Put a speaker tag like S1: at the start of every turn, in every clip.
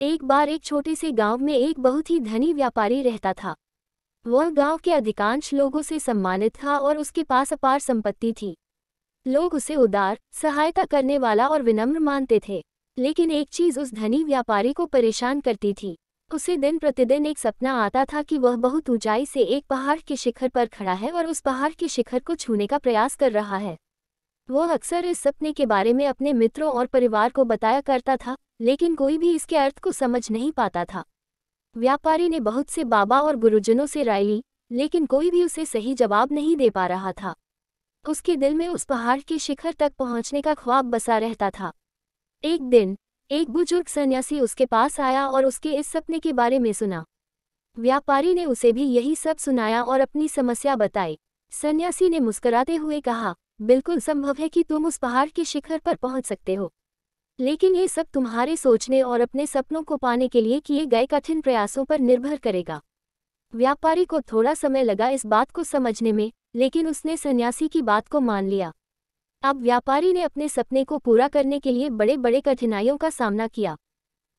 S1: एक बार एक छोटे से गांव में एक बहुत ही धनी व्यापारी रहता था। वह गांव के अधिकांश लोगों से सम्मानित था और उसके पास अपार संपत्ति थी। लोग उसे उदार, सहायता करने वाला और विनम्र मानते थे। लेकिन एक चीज उस धनी व्यापारी को परेशान करती थी। उसे दिन प्रतिदिन एक सपना आता था कि वह बहुत ऊंचाई से एक पहाड़ के शिखर पर खड़ा है और उस पहाड़ के शिखर को छूने का प्रयास कर रहा है। वह अक्सर इस सपने के बारे में अपने मित्रों और परिवार को बताया करता था, लेकिन कोई भी इसके अर्थ को समझ नहीं पाता था। व्यापारी ने बहुत से बाबा और गुरुजनों से राय ली, लेकिन कोई भी उसे सही जवाब नहीं दे पा रहा था। उसके दिल में उस पहाड़ के शिखर तक पहुंचने का ख्वाब बसा रहता था। एक दिन एक बुजुर्ग सन्यासी उसके पास आया और उसके इस सपने के बारे में सुना। व्यापारी ने उसे भी यही सब सुनाया और अपनी समस्या बताई। सन्यासी ने मुस्कुराते हुए कहा, बिल्कुल संभव है कि तुम उस पहाड़ के शिखर पर पहुंच सकते हो, लेकिन ये सब तुम्हारे सोचने और अपने सपनों को पाने के लिए किए गए कठिन प्रयासों पर निर्भर करेगा। व्यापारी को थोड़ा समय लगा इस बात को समझने में, लेकिन उसने सन्यासी की बात को मान लिया। अब व्यापारी ने अपने सपने को पूरा करने के लिए बड़े बड़े कठिनाइयों का सामना किया।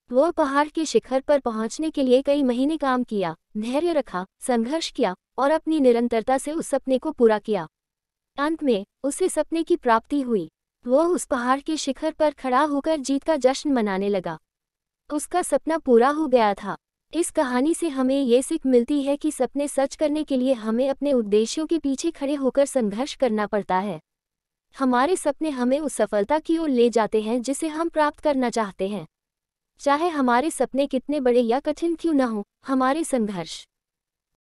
S1: वह पहाड़ के शिखर पर पहुंचने के लिए कई महीने काम किया, धैर्य रखा, संघर्ष किया और अपनी निरंतरता से उस सपने को पूरा किया। अंत में उसे सपने की प्राप्ति हुई। वह उस पहाड़ के शिखर पर खड़ा होकर जीत का जश्न मनाने लगा। उसका सपना पूरा हो गया था। इस कहानी से हमें ये सीख मिलती है कि सपने सच करने के लिए हमें अपने उद्देश्यों के पीछे खड़े होकर संघर्ष करना पड़ता है। हमारे सपने हमें उस सफलता की ओर ले जाते हैं जिसे हम प्राप्त करना चाहते हैं। चाहे हमारे सपने कितने बड़े या कठिन क्यों न हो, हमारे संघर्ष